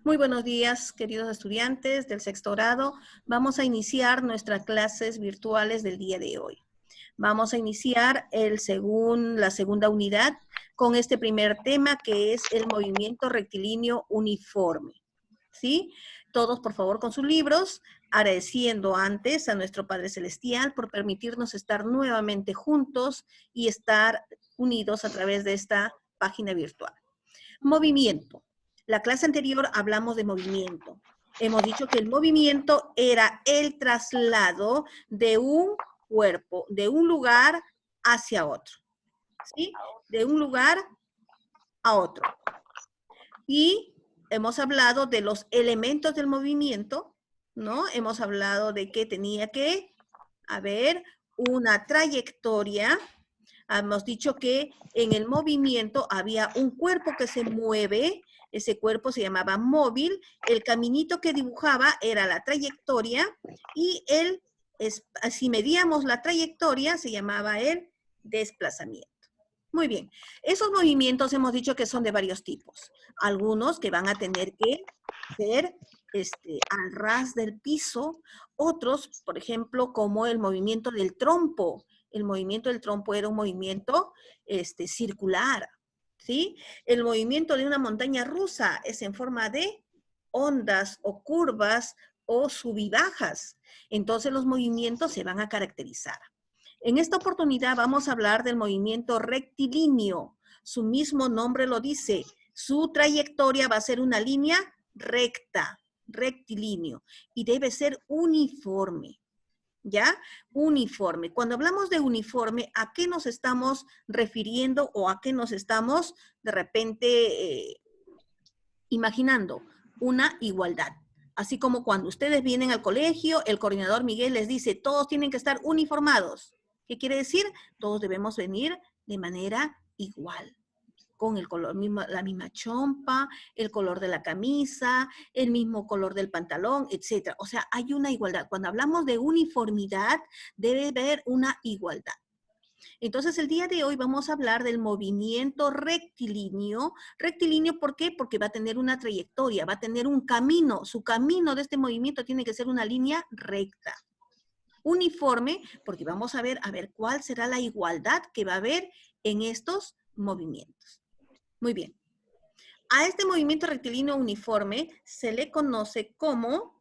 Muy buenos días, queridos estudiantes del sexto grado. Vamos a iniciar nuestras clases virtuales del día de hoy. Vamos a iniciar la segunda unidad con este primer tema que es el movimiento rectilíneo uniforme. ¿Sí? Todos, por favor, con sus libros, agradeciendo antes a nuestro Padre Celestial por permitirnos estar nuevamente juntos y estar unidos a través de esta página virtual. Movimiento. La clase anterior hablamos de movimiento. Hemos dicho que el movimiento era el traslado de un cuerpo, de un lugar hacia otro. ¿Sí? De un lugar a otro. Y hemos hablado de los elementos del movimiento, ¿no? Hemos hablado de que tenía que haber una trayectoria. Hemos dicho que en el movimiento había un cuerpo que se mueve, ese cuerpo se llamaba móvil, el caminito que dibujaba era la trayectoria y si medíamos la trayectoria se llamaba el desplazamiento. Muy bien, esos movimientos hemos dicho que son de varios tipos. Algunos que van a tener que ser al ras del piso, otros, por ejemplo, como el movimiento del trompo. El movimiento del trompo era un movimiento circular, ¿sí? El movimiento de una montaña rusa es en forma de ondas o curvas o subibajas. Entonces los movimientos se van a caracterizar. En esta oportunidad vamos a hablar del movimiento rectilíneo. Su mismo nombre lo dice. Su trayectoria va a ser una línea recta, rectilíneo, y debe ser uniforme. ¿Ya? Uniforme. Cuando hablamos de uniforme, ¿a qué nos estamos refiriendo o a qué nos estamos de repente imaginando? Una igualdad. Así como cuando ustedes vienen al colegio, el coordinador Miguel les dice, todos tienen que estar uniformados. ¿Qué quiere decir? Todos debemos venir de manera igual, con el color mismo, la misma chompa, el color de la camisa, el mismo color del pantalón, etc. O sea, hay una igualdad. Cuando hablamos de uniformidad, debe haber una igualdad. Entonces, el día de hoy vamos a hablar del movimiento rectilíneo. Rectilíneo, ¿por qué? Porque va a tener una trayectoria, va a tener un camino. Su camino de este movimiento tiene que ser una línea recta. Uniforme, porque vamos a ver cuál será la igualdad que va a haber en estos movimientos. Muy bien. A este movimiento rectilíneo uniforme se le conoce como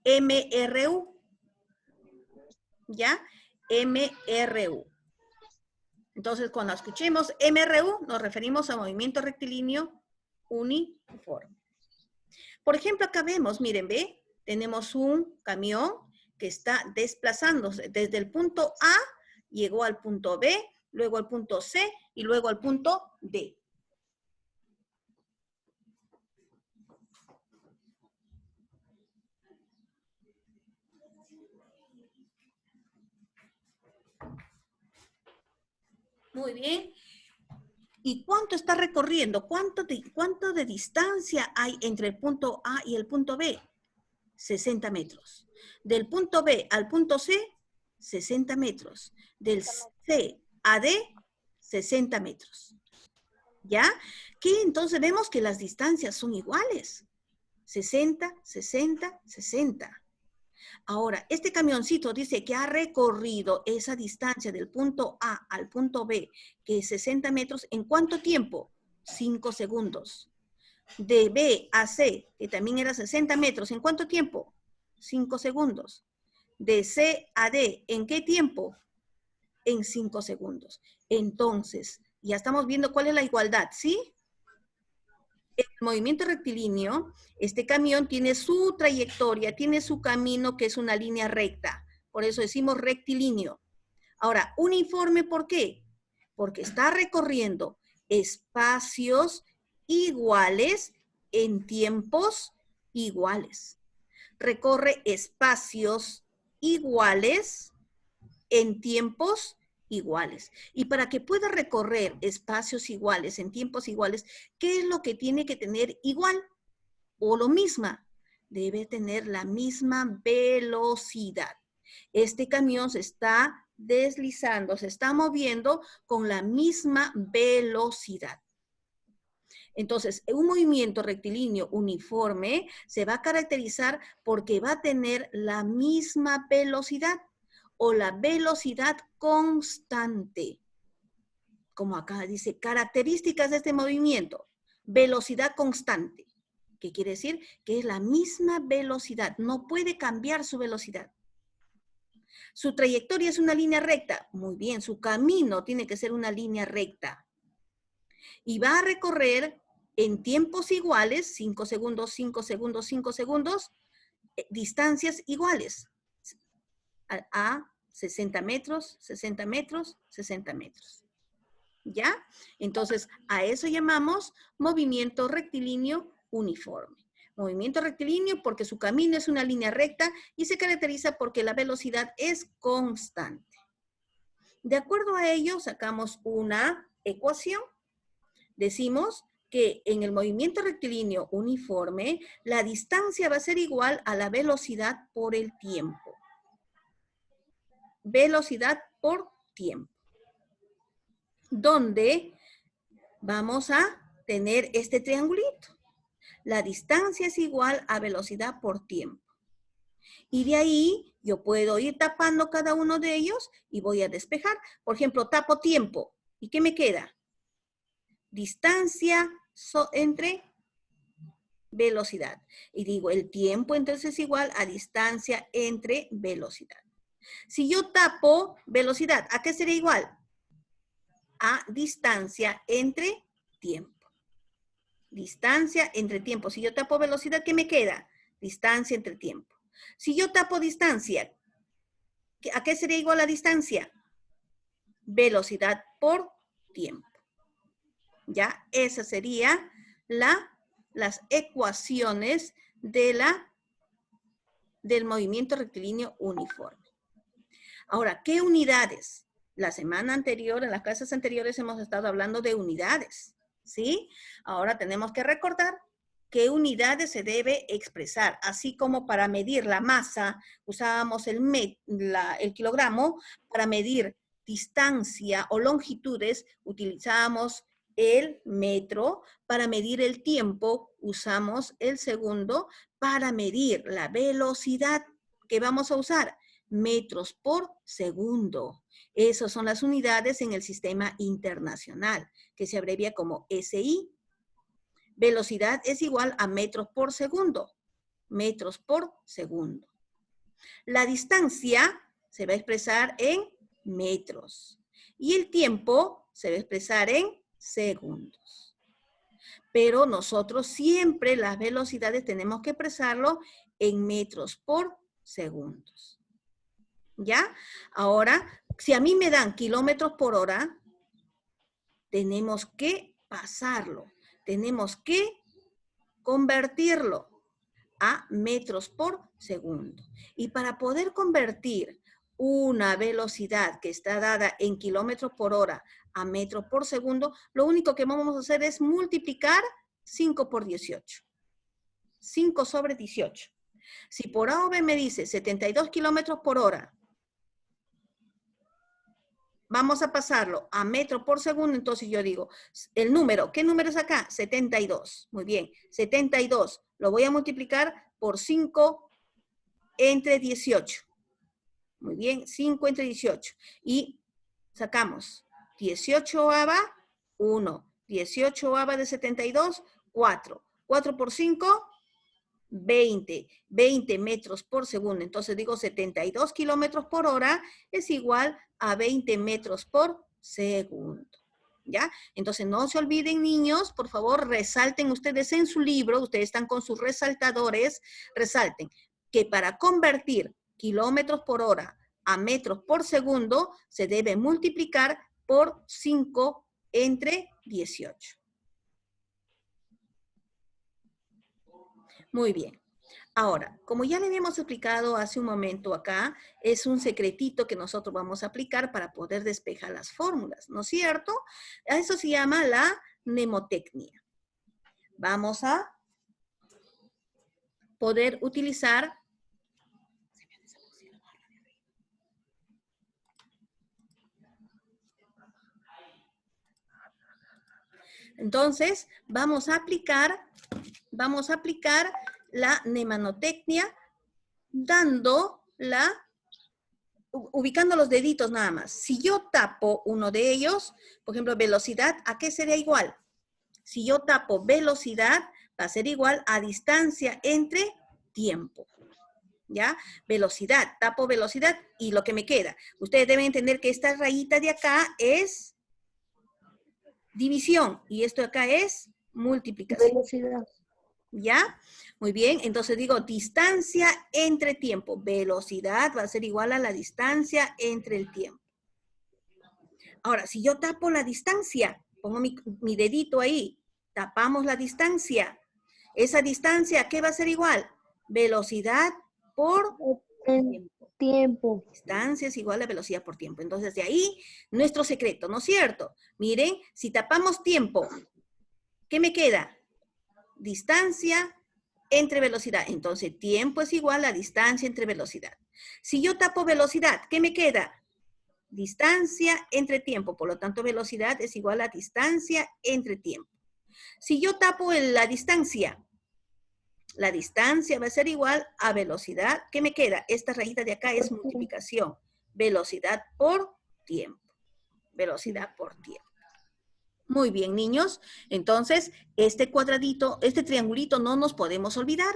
MRU. ¿Ya? MRU. Entonces, cuando escuchemos MRU, nos referimos a movimiento rectilíneo uniforme. Por ejemplo, acá vemos, miren, ¿ve? Tenemos un camión que está desplazándose desde el punto A, llegó al punto B, luego al punto C y luego al punto D. Muy bien. ¿Y cuánto está recorriendo? ¿Cuánto de distancia hay entre el punto A y el punto B? 60 metros. Del punto B al punto C, 60 metros. Del C a D, 60 metros. ¿Ya? Que entonces vemos que las distancias son iguales. 60, 60, 60. Ahora, este camioncito dice que ha recorrido esa distancia del punto A al punto B, que es 60 metros, ¿en cuánto tiempo? 5 segundos. De B a C, que también era 60 metros, ¿en cuánto tiempo? 5 segundos. De C a D, ¿en qué tiempo? En 5 segundos. Entonces, ya estamos viendo cuál es la igualdad, ¿sí? El movimiento rectilíneo, este camión tiene su trayectoria, tiene su camino que es una línea recta. Por eso decimos rectilíneo. Ahora, uniforme, ¿por qué? Porque está recorriendo espacios iguales en tiempos iguales. Recorre espacios iguales en tiempos iguales. Y para que pueda recorrer espacios iguales en tiempos iguales, ¿qué es lo que tiene que tener igual? O lo misma. Debe tener la misma velocidad. Este camión se está deslizando, se está moviendo con la misma velocidad. Entonces, un movimiento rectilíneo uniforme se va a caracterizar porque va a tener la misma velocidad o la velocidad constante. Como acá dice, características de este movimiento, velocidad constante. ¿Qué quiere decir? Que es la misma velocidad, no puede cambiar su velocidad. Su trayectoria es una línea recta. Muy bien, su camino tiene que ser una línea recta. Y va a recorrer en tiempos iguales, 5 segundos, 5 segundos, 5 segundos, distancias iguales. A 60 metros, 60 metros, 60 metros. ¿Ya? Entonces, a eso llamamos movimiento rectilíneo uniforme. Movimiento rectilíneo porque su camino es una línea recta y se caracteriza porque la velocidad es constante. De acuerdo a ello, sacamos una ecuación. Decimos que en el movimiento rectilíneo uniforme, la distancia va a ser igual a la velocidad por el tiempo. Velocidad por tiempo. Donde vamos a tener este triangulito. La distancia es igual a velocidad por tiempo. Y de ahí yo puedo ir tapando cada uno de ellos y voy a despejar. Por ejemplo, tapo tiempo. ¿Y qué me queda? Distancia entre velocidad. Y digo, el tiempo entonces es igual a distancia entre velocidad. Si yo tapo velocidad, ¿a qué sería igual? A distancia entre tiempo. Distancia entre tiempo. Si yo tapo velocidad, ¿qué me queda? Distancia entre tiempo. Si yo tapo distancia, ¿a qué sería igual la distancia? Velocidad por tiempo. ¿Ya? Esas serían las ecuaciones del movimiento rectilíneo uniforme. Ahora, ¿qué unidades? La semana anterior, en las clases anteriores hemos estado hablando de unidades, ¿sí? Ahora tenemos que recordar qué unidades se debe expresar, así como para medir la masa, usábamos el kilogramo, para medir distancia o longitudes, utilizábamos el metro, para medir el tiempo, usamos el segundo, para medir la velocidad que vamos a usar, metros por segundo. Esas son las unidades en el sistema internacional, que se abrevia como SI. Velocidad es igual a metros por segundo. Metros por segundo. La distancia se va a expresar en metros. Y el tiempo se va a expresar en segundos. Pero nosotros siempre las velocidades tenemos que expresarlo en metros por segundos. ¿Ya? Ahora, si a mí me dan kilómetros por hora, tenemos que pasarlo. Tenemos que convertirlo a metros por segundo. Y para poder convertir una velocidad que está dada en kilómetros por hora a metros por segundo, lo único que vamos a hacer es multiplicar 5 por 18. 5 sobre 18. Si por A o B me dice 72 kilómetros por hora, vamos a pasarlo a metros por segundo, entonces yo digo, el número, ¿qué número es acá? 72. Muy bien, 72 lo voy a multiplicar por 5 entre 18. Muy bien, 5 entre 18. Y sacamos 18ava, 1. 18ava de 72, 4. 4 por 5, 20. 20 metros por segundo. Entonces digo 72 kilómetros por hora es igual a 20 metros por segundo. ¿Ya? Entonces no se olviden, niños, por favor, resalten ustedes en su libro, ustedes están con sus resaltadores, resalten que para convertir kilómetros por hora a metros por segundo se debe multiplicar por 5 entre 18. Muy bien. Ahora, como ya le habíamos explicado hace un momento acá, es un secretito que nosotros vamos a aplicar para poder despejar las fórmulas, ¿no es cierto? A eso se llama la mnemotecnia. Vamos a poder utilizar Entonces, vamos a aplicar la mnemonotecnia ubicando los deditos nada más. Si yo tapo uno de ellos, por ejemplo, velocidad, ¿a qué sería igual? Si yo tapo velocidad, va a ser igual a distancia entre tiempo. ¿Ya? Velocidad, tapo velocidad y lo que me queda. Ustedes deben entender que esta rayita de acá es división y esto de acá es multiplicación. Velocidad. ¿Ya? Muy bien, entonces digo distancia entre tiempo. Velocidad va a ser igual a la distancia entre el tiempo. Ahora, si yo tapo la distancia, pongo mi dedito ahí, tapamos la distancia. Esa distancia, ¿qué va a ser igual? Velocidad por tiempo. Tiempo. Distancia es igual a velocidad por tiempo. Entonces, de ahí, nuestro secreto, ¿no es cierto? Miren, si tapamos tiempo, ¿qué me queda? Distancia entre velocidad. Entonces, tiempo es igual a distancia entre velocidad. Si yo tapo velocidad, ¿qué me queda? Distancia entre tiempo. Por lo tanto, velocidad es igual a distancia entre tiempo. Si yo tapo la distancia va a ser igual a velocidad. ¿Qué me queda? Esta rayita de acá es multiplicación. Velocidad por tiempo. Velocidad por tiempo. Muy bien, niños. Entonces, este cuadradito, este triangulito no nos podemos olvidar.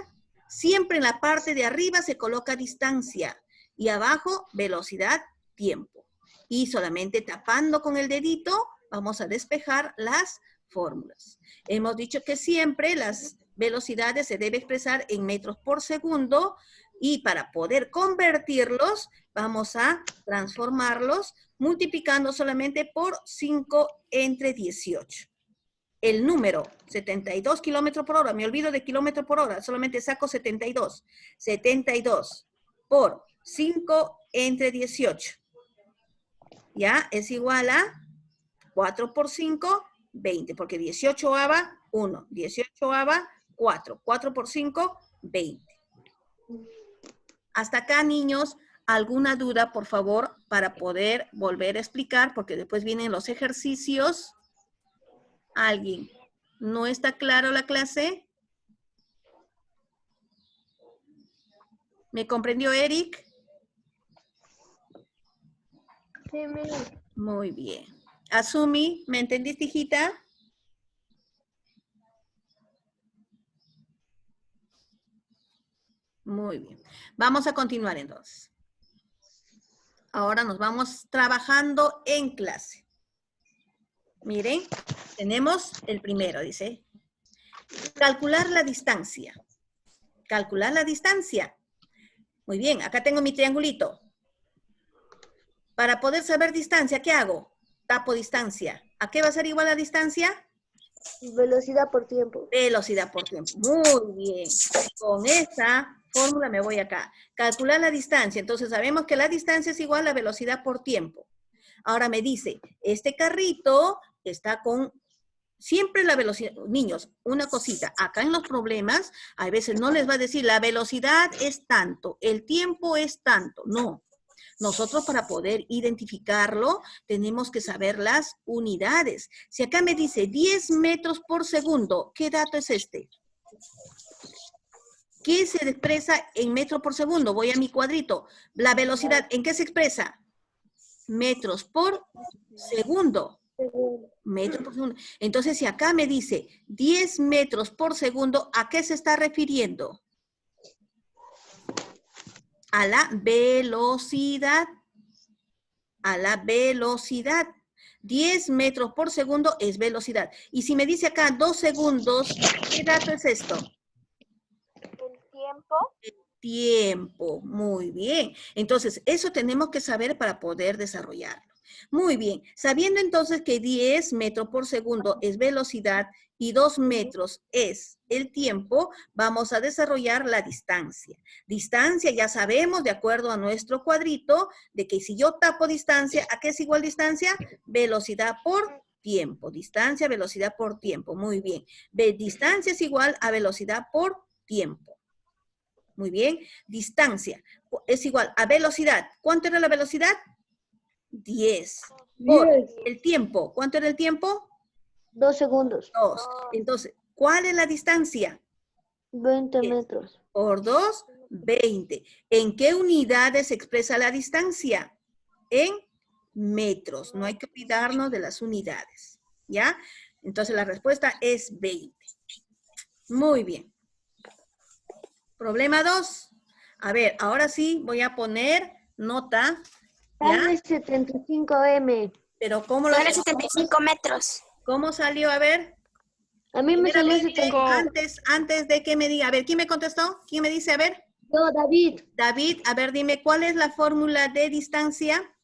Siempre en la parte de arriba se coloca distancia y abajo velocidad, tiempo. Y solamente tapando con el dedito vamos a despejar las fórmulas. Hemos dicho que siempre las velocidades se debe expresar en metros por segundo y para poder convertirlos vamos a transformarlos multiplicando solamente por 5 entre 18. El número 72 kilómetros por hora, me olvido de kilómetro por hora, solamente saco 72. 72 por 5 entre 18. ¿Ya? Es igual a 4 por 5, 20, porque 18 ava 1, 18 ava 4, 4 por 5, 20. Hasta acá, niños, ¿alguna duda, por favor, para poder volver a explicar? Porque después vienen los ejercicios. ¿Alguien? ¿No está claro la clase? ¿Me comprendió Eric? Sí, mira. Muy bien. Asumi, ¿me entendiste, hijita? Muy bien. Vamos a continuar entonces. Ahora nos vamos trabajando en clase. Miren, tenemos el primero, dice. Calcular la distancia. Calcular la distancia. Muy bien, acá tengo mi triangulito. Para poder saber distancia, ¿qué hago? Tapo distancia. ¿A qué va a ser igual la distancia? Velocidad por tiempo. Velocidad por tiempo. Muy bien. Con esta fórmula me voy acá. Calcular la distancia. Entonces sabemos que la distancia es igual a velocidad por tiempo. Ahora me dice, este carrito está con siempre la velocidad. Niños, una cosita. Acá en los problemas, a veces no les va a decir la velocidad es tanto, el tiempo es tanto. No. Nosotros para poder identificarlo tenemos que saber las unidades. Si acá me dice 10 metros por segundo, ¿qué dato es este? ¿Qué se expresa en metros por segundo? Voy a mi cuadrito. La velocidad, ¿en qué se expresa? Metros por segundo. Metros por segundo. Entonces, si acá me dice 10 metros por segundo, ¿a qué se está refiriendo? A la velocidad. A la velocidad. 10 metros por segundo es velocidad. Y si me dice acá 2 segundos, ¿qué dato es esto? El tiempo. Tiempo. Muy bien. Entonces, eso tenemos que saber para poder desarrollarlo. Muy bien. Sabiendo entonces que 10 metros por segundo es velocidad y 2 metros es el tiempo, vamos a desarrollar la distancia. Distancia ya sabemos, de acuerdo a nuestro cuadrito, de que si yo tapo distancia, ¿a qué es igual distancia? Velocidad por tiempo. Distancia, velocidad por tiempo. Muy bien. Distancia es igual a velocidad por tiempo. Muy bien. Distancia es igual a velocidad. ¿Cuánto era la velocidad? 10. Por el tiempo. ¿Cuánto era el tiempo? 2 segundos. 2. Entonces, ¿cuál es la distancia? 20 10 metros. por 2, 20. ¿En qué unidades se expresa la distancia? En metros. No hay que olvidarnos de las unidades. ¿Ya? Entonces, la respuesta es 20. Muy bien. Problema 2. A ver, ahora sí voy a poner nota. ¿Ya? Sale 75M. Pero ¿cómo lo Sale 75 metros. ¿Cómo salió? A ver. A mí me salió Primeramente, 75. antes de que me diga, a ver, ¿quién me contestó? ¿Quién me dice? A ver. No, David. David, a ver, dime, ¿cuál es la fórmula de distancia?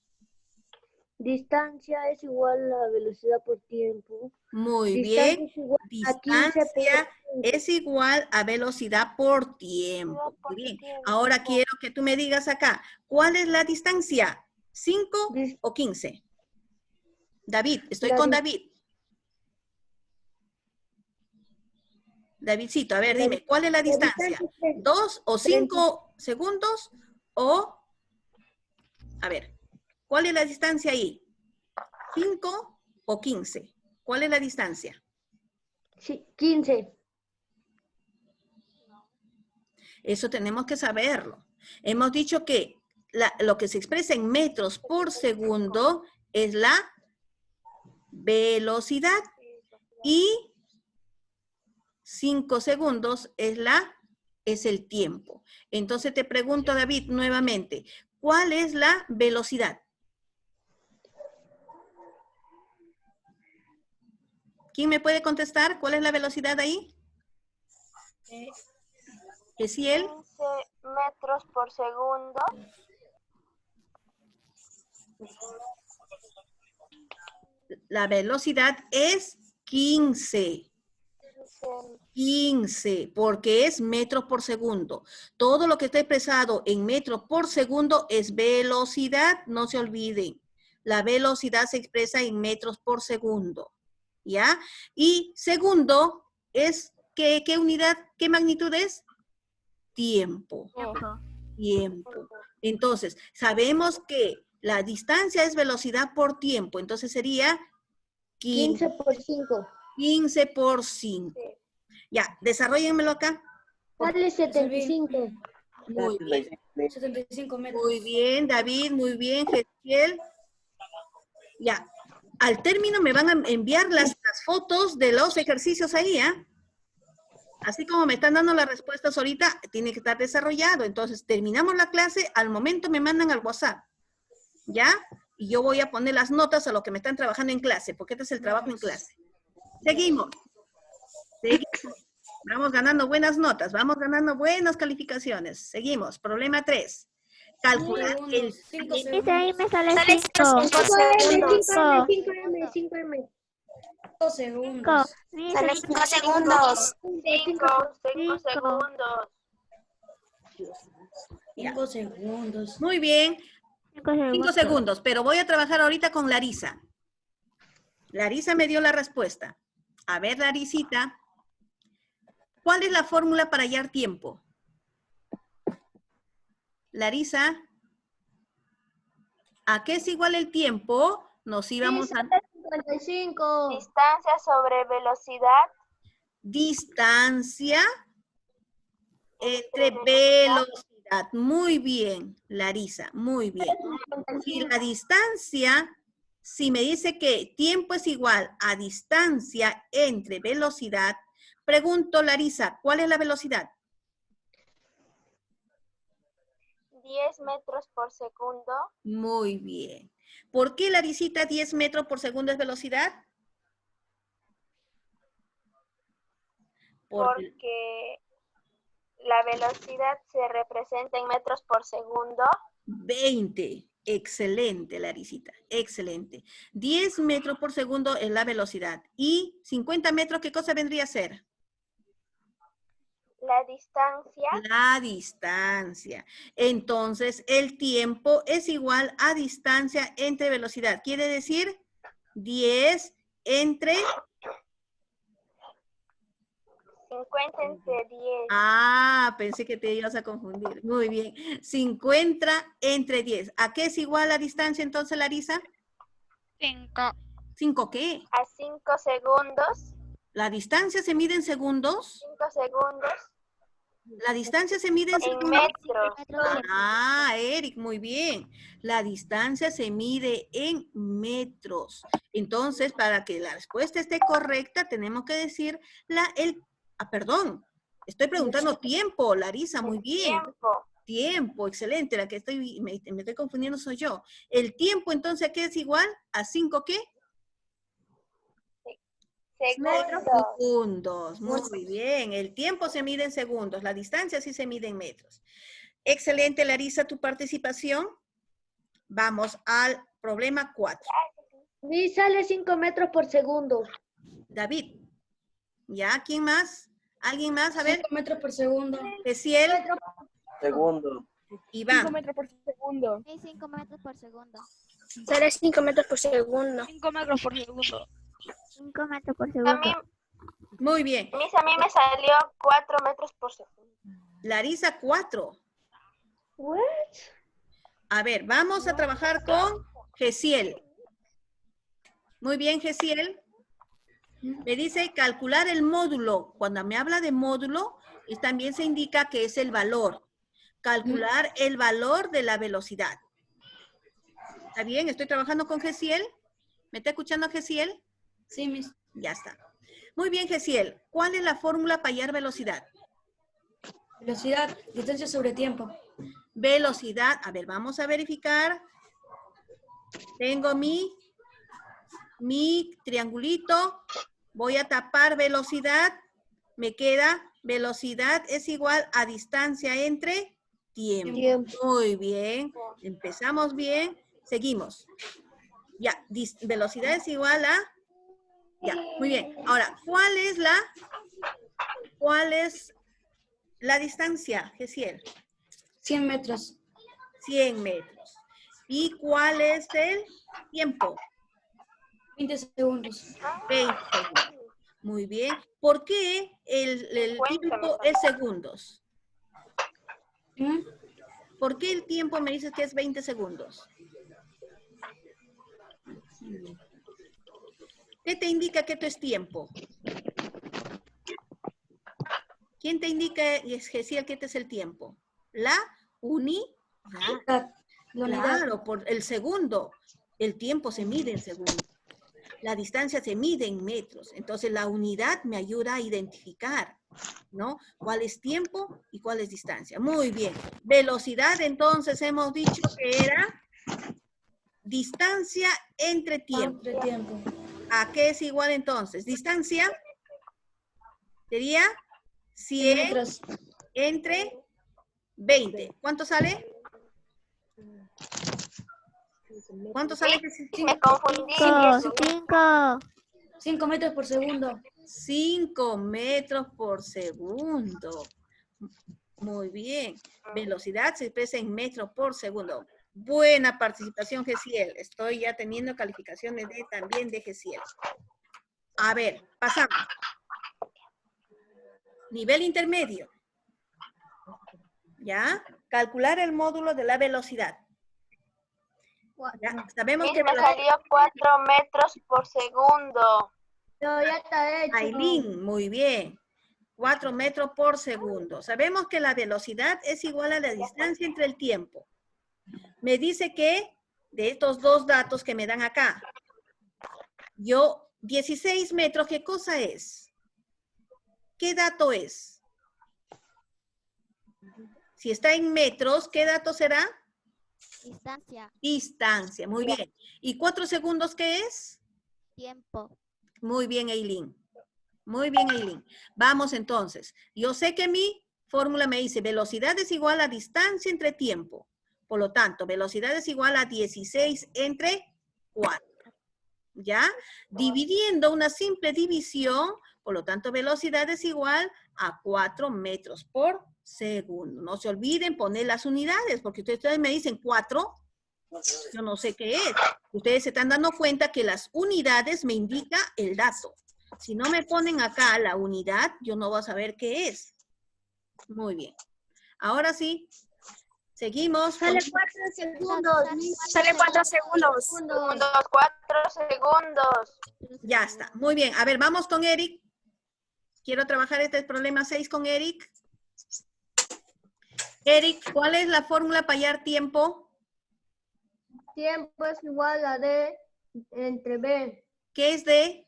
Distancia es igual a velocidad por tiempo. Muy Distancia bien. es igual a 15 Distancia es igual a velocidad por tiempo. Muy bien. Ahora quiero que tú me digas acá, ¿cuál es la distancia? ¿5 o 15? David, estoy con David. Davidcito, a ver, dime, ¿cuál es la distancia? ¿2 o 5 segundos? O, a ver, ¿cuál es la distancia ahí? ¿5 o 15? ¿Cuál es la distancia? Sí, 15. Eso tenemos que saberlo. Hemos dicho que lo que se expresa en metros por segundo es la velocidad y 5 segundos es el tiempo. Entonces te pregunto, David, nuevamente, ¿cuál es la velocidad? ¿Quién me puede contestar? ¿Cuál es la velocidad ahí? ¿Esiel? 15 metros por segundo. La velocidad es 15. 15, porque es metros por segundo. Todo lo que está expresado en metros por segundo es velocidad, no se olviden. La velocidad se expresa en metros por segundo, ¿ya? Y segundo es, ¿qué unidad, qué magnitud es? Tiempo. Tiempo. Entonces, sabemos que la distancia es velocidad por tiempo, entonces sería 15 por 5. 15 por 5. Ya, desarróllenmelo acá. Sale 75. Muy bien. 75 metros. Muy bien, David, muy bien, Gestiel. Ya, al término me van a enviar las fotos de los ejercicios ahí, ¿ah? Así como me están dando las respuestas ahorita, tiene que estar desarrollado. Entonces, terminamos la clase, al momento me mandan al WhatsApp, ¿ya? Y yo voy a poner las notas a lo que me están trabajando en clase, porque este es el trabajo en clase. Seguimos. Seguimos. Vamos ganando buenas notas, vamos ganando buenas calificaciones. Seguimos. Problema 3. Calcular el... 5 Dice segundos. ahí me sale Sale 5. 5M. 5 segundos. Sale 5 segundos. 5 segundos. 5 segundos. Muy bien. 5 segundos, pero voy a trabajar ahorita con Larisa. Larisa me dio la respuesta. A ver, Larisita, ¿cuál es la fórmula para hallar tiempo? Larisa, ¿a qué es igual el tiempo? Nos íbamos a... 55. Distancia sobre velocidad. Distancia entre velocidad. Muy bien, Larisa, muy bien. Si la distancia, si me dice que tiempo es igual a distancia entre velocidad, pregunto, Larisa, ¿cuál es la velocidad? 10 metros por segundo. Muy bien. ¿Por qué, Larisita, 10 metros por segundo es velocidad? Porque la velocidad se representa en metros por segundo. 20. Excelente, Larisita. Excelente. 10 metros por segundo es la velocidad. ¿Y 50 metros qué cosa vendría a ser? La distancia. La distancia. Entonces, el tiempo es igual a distancia entre velocidad. Quiere decir 10 entre... 50 entre 10. Ah, pensé que te ibas a confundir. Muy bien. 50 entre 10. ¿A qué es igual la distancia entonces, Larisa? 5. ¿5 qué? A 5 segundos. ¿La distancia se mide en segundos? 5 segundos. ¿La distancia se mide en En segundos? metros. Ah, Eric, muy bien. La distancia se mide en metros. Entonces, para que la respuesta esté correcta, tenemos que decir perdón, estoy preguntando tiempo, Larisa, muy bien. Tiempo. Tiempo, excelente. La que me estoy confundiendo soy yo. El tiempo, entonces, ¿qué es igual? ¿A 5 qué? Segundos. Segundos. Muy bien. El tiempo se mide en segundos. La distancia sí se mide en metros. Excelente, Larisa, tu participación. Vamos al problema 4. Ni sale 5 metros por segundo. David. ¿Ya? ¿Quién más? ¿Alguien más? A ver. 5 metros por segundo. Esiel. Segundo. Iván. 5 metros por segundo. 5 metros por segundo. Sale 5 metros por segundo. 5 metros por segundo. 5 metros por A segundo. mí, Muy bien. a mí me salió 4 metros por segundo. Larisa, 4. What? A ver, vamos a trabajar con Gesiel. Muy bien, Gesiel. Me dice calcular el módulo. Cuando me habla de módulo, también se indica que es el valor. Calcular el valor de la velocidad. ¿Está bien? ¿Estoy trabajando con Gesiel? ¿Me está escuchando Gesiel? Sí, mis. Ya está. Muy bien, Gesiel. ¿Cuál es la fórmula para hallar velocidad? Velocidad, distancia sobre tiempo. Velocidad. A ver, vamos a verificar. Tengo mi triangulito. Voy a tapar velocidad. Me queda velocidad es igual a distancia entre tiempo. Muy bien. Empezamos bien. Seguimos. Ya, velocidad es igual a... Ya, muy bien. Ahora, ¿cuál es la distancia, Gesiel? 100 metros. 100 metros. ¿Y cuál es el tiempo? 20 segundos. 20 segundos. Muy bien. ¿Por qué el tiempo es segundos? ¿Por qué el tiempo me dices que es 20 segundos? ¿Qué te indica que esto es tiempo? ¿Quién te indica, Gesiel, que este es el tiempo? La unidad. La unidad. Claro, por el segundo. El tiempo se mide en segundos. La distancia se mide en metros. Entonces, la unidad me ayuda a identificar, ¿no? ¿Cuál es tiempo y cuál es distancia? Muy bien. Velocidad, entonces, hemos dicho que era distancia entre tiempo. Entre tiempo. ¿A qué es igual entonces? Distancia sería 100 metros. entre 20. ¿Cuánto sale? ¿Cuánto sale? Me confundí. 5 metros por segundo. 5 metros por segundo. Muy bien. Velocidad se expresa en metros por segundo. Buena participación, Gesiel. Estoy ya teniendo calificaciones también de Gesiel. A ver, pasamos. Nivel intermedio. ¿Ya? Calcular el módulo de la velocidad. Ya, sabemos que... Me salió 4 metros por segundo. No, ya está hecho. Ailín, muy bien. 4 metros por segundo. Sabemos que la velocidad es igual a la distancia entre el tiempo. Me dice que de estos dos datos que me dan acá, 16 metros, ¿qué cosa es? ¿Qué dato es? Si está en metros, ¿qué dato será? Distancia. Distancia, muy bien. ¿Y 4 segundos qué es? Tiempo. Muy bien, Ailín. Muy bien, Ailín. Vamos entonces. Yo sé que mi fórmula me dice velocidad es igual a distancia entre tiempo. Por lo tanto, velocidad es igual a 16 entre 4. ¿Ya? Dividiendo una simple división, por lo tanto, velocidad es igual a 4 metros por segundo. No se olviden poner las unidades, porque ustedes me dicen 4, yo no sé qué es. Ustedes se están dando cuenta que las unidades me indican el dato. Si no me ponen acá la unidad, yo no voy a saber qué es. Muy bien. Ahora sí, Seguimos. Sale con- 4 segundos. Sale 4 segundos. Segundos, 4 segundos. Ya está. Muy bien. A ver, vamos con Eric. Quiero trabajar este problema 6 con Eric. Eric, ¿cuál es la fórmula para hallar tiempo? Tiempo es igual a D entre B. ¿Qué es de?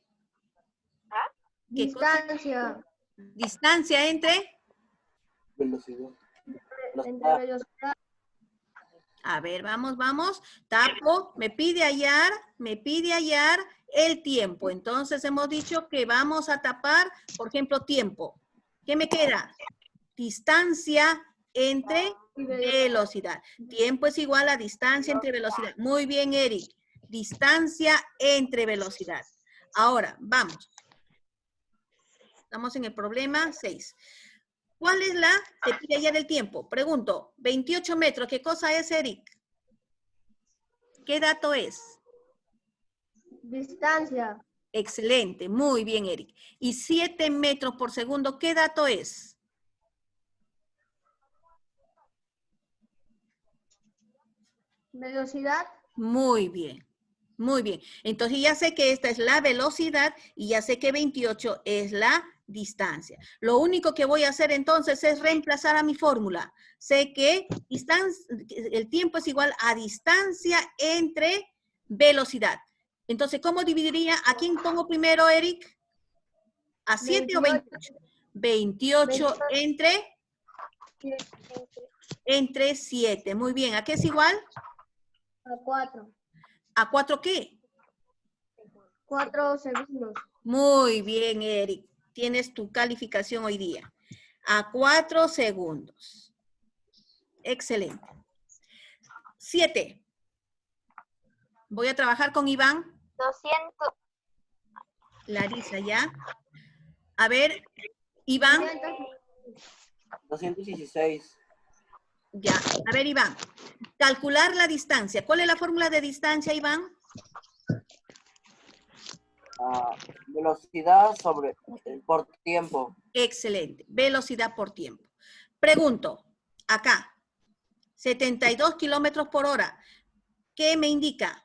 ¿Qué cosa? Distancia. Distancia entre. Velocidad. Entre velocidad. A ver, vamos. Tapo, me pide hallar el tiempo. Entonces hemos dicho que vamos a tapar, por ejemplo, tiempo. ¿Qué me queda? Distancia entre velocidad. Tiempo es igual a distancia entre velocidad. Muy bien, Eric. Distancia entre velocidad. Ahora, vamos. Estamos en el problema 6. ¿Cuál es la? Te pide hallar el tiempo. Pregunto, 28 metros. ¿Qué cosa es, Eric? ¿Qué dato es? Distancia. Excelente. Muy bien, Eric. ¿Y 7 metros por segundo? ¿Qué dato es? Velocidad. Muy bien. Muy bien. Entonces ya sé que esta es la velocidad y ya sé que 28 es la distancia. Lo único que voy a hacer entonces es reemplazar a mi fórmula. Sé que el tiempo es igual a distancia entre velocidad. Entonces, ¿cómo dividiría? ¿A quién pongo primero, Eric? ¿A 7 o 28? 28 entre 7. Muy bien. ¿A qué es igual? A 4. ¿A 4 qué? 4 segundos. Muy bien, Eric. Tienes tu calificación hoy día. A 4 segundos. Excelente. 7. Voy a trabajar con Iván. 200. Larisa, ¿ya? A ver, Iván. 216. Ya. A ver, Iván. Calcular la distancia. ¿Cuál es la fórmula de distancia, Iván? Velocidad por tiempo. Excelente. Velocidad por tiempo. Pregunto, acá, 72 kilómetros por hora. ¿Qué me indica?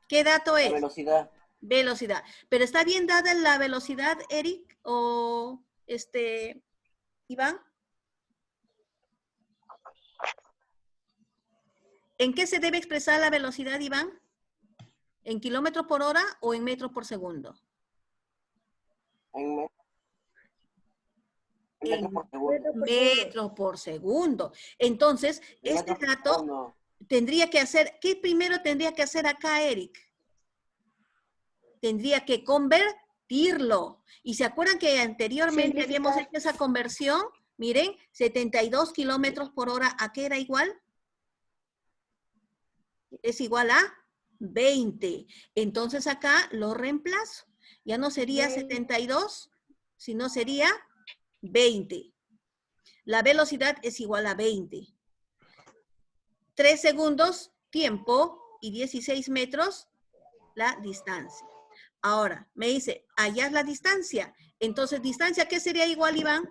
¿Qué dato La es? velocidad. Velocidad. ¿Pero está bien dada la velocidad, Eric? ¿O Iván? ¿En qué se debe expresar la velocidad, Iván? ¿En kilómetros por hora o en metros por segundo? En En metros por segundo. metros por segundo. Entonces, En este metros por dato segundo. tendría que hacer, ¿qué primero tendría que hacer acá, Eric? Tendría que convertirlo. ¿Y se acuerdan que anteriormente habíamos hecho esa conversión? Miren, 72 kilómetros por hora, ¿a qué era igual? Es igual a 20. Entonces acá lo reemplazo. Ya no sería 72, sino sería 20. La velocidad es igual a 20. 3 segundos, tiempo, y 16 metros, la distancia. Ahora, me dice, allá es la distancia. Entonces, ¿distancia qué sería igual, Iván?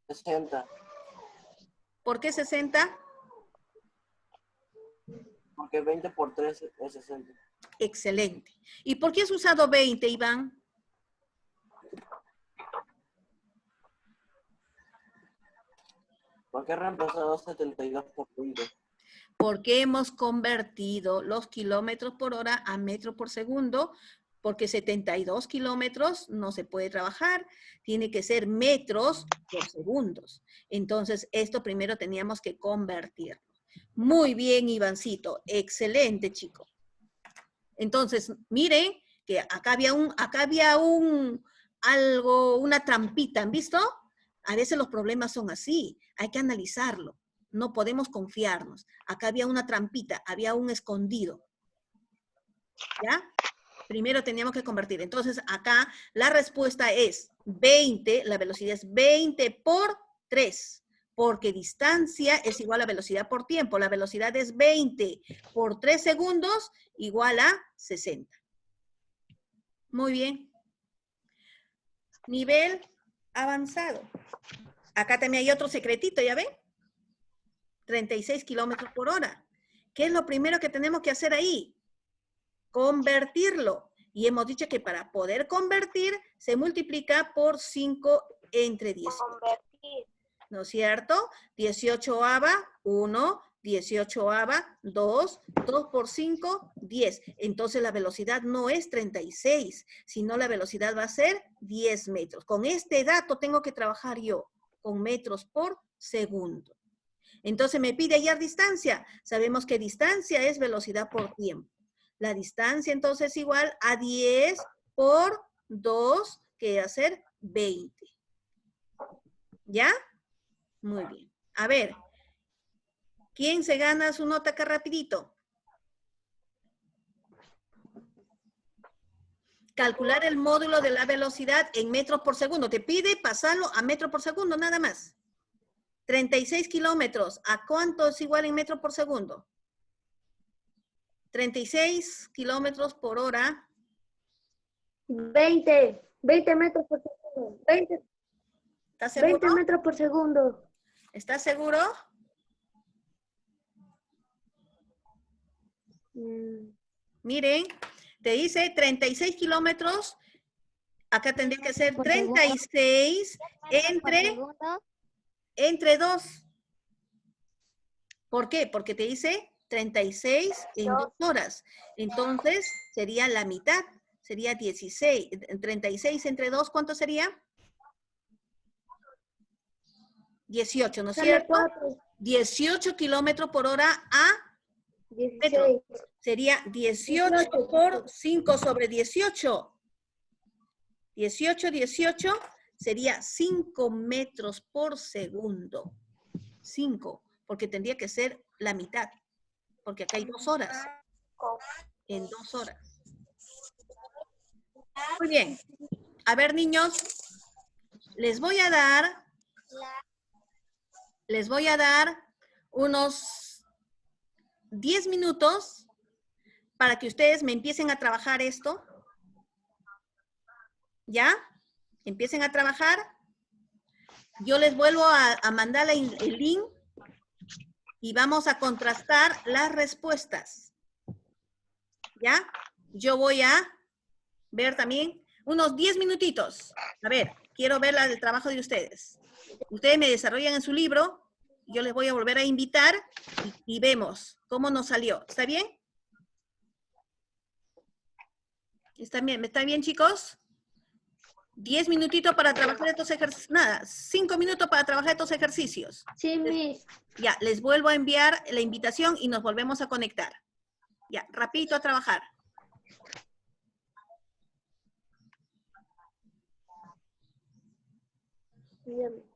60. ¿Por qué 60? Porque 20 por 3 es 60. Excelente. ¿Y por qué has usado 20, Iván? ¿Por qué he reemplazado 72 por 20? Porque hemos convertido los kilómetros por hora a metros por segundo, porque 72 kilómetros no se puede trabajar, tiene que ser metros por segundos. Entonces, esto primero teníamos que convertirlo. Muy bien, Ivancito. Excelente, chico. Entonces, miren que acá había una trampita, ¿han visto? A veces los problemas son así, hay que analizarlo. No podemos confiarnos. Acá había una trampita, había un escondido. ¿Ya? Primero teníamos que convertir. Entonces, acá la respuesta es 20, la velocidad es 20 por 3, porque distancia es igual a velocidad por tiempo. La velocidad es 20 por 3 segundos igual a 60. Muy bien. Nivel avanzado. Acá también hay otro secretito, ¿ya ven? 36 kilómetros por hora. ¿Qué es lo primero que tenemos que hacer ahí? Convertirlo. Y hemos dicho que para poder convertir se multiplica por 5 entre 10. Convertir. ¿No es cierto? 18ava, 1, 18ava, 2, 2 por 5, 10. Entonces la velocidad no es 36, sino la velocidad va a ser 10 metros. Con este dato tengo que trabajar yo, con metros por segundo. Entonces me pide hallar distancia. Sabemos que distancia es velocidad por tiempo. La distancia entonces es igual a 10 por 2, que va a ser 20. ¿Ya? Muy bien. A ver, ¿quién se gana su nota acá rapidito? Calcular el módulo de la velocidad en metros por segundo. Te pide pasarlo a metros por segundo, nada más. 36 kilómetros. ¿A cuánto es igual en metros por segundo? 36 kilómetros por hora. 20 metros por segundo. 20 ¿Estás seguro? metros por segundo. ¿Estás seguro? Miren, te dice 36 kilómetros. Acá tendría que ser Por segundo. 36 Por segundo. entre 2. ¿Por qué? Porque te dice 36 en 2 horas. Entonces, sería la mitad. Sería 16. 36 entre 2, ¿cuánto sería? 18, ¿no es cierto? 18 kilómetros por hora a 16. sería 18 por 5 sobre 18. 18 sería 5 metros por segundo. 5, porque tendría que ser la mitad. Porque acá hay 2 horas. En 2 horas. Muy bien. A ver, niños, les voy a dar unos 10 minutos para que ustedes me empiecen a trabajar esto. ¿Ya? Empiecen a trabajar. Yo les vuelvo a mandar el link y vamos a contrastar las respuestas. ¿Ya? Yo voy a ver también unos 10 minutitos. A ver, quiero ver el trabajo de ustedes. Ustedes me desarrollan en su libro. Yo les voy a volver a invitar y vemos cómo nos salió. ¿Está bien? ¿Está bien, chicos? 10 minutitos para trabajar estos ejercicios. Nada, 5 minutos para trabajar estos ejercicios. Sí, Miss. Ya, les vuelvo a enviar la invitación y nos volvemos a conectar. Ya, rapidito a trabajar. Dígame.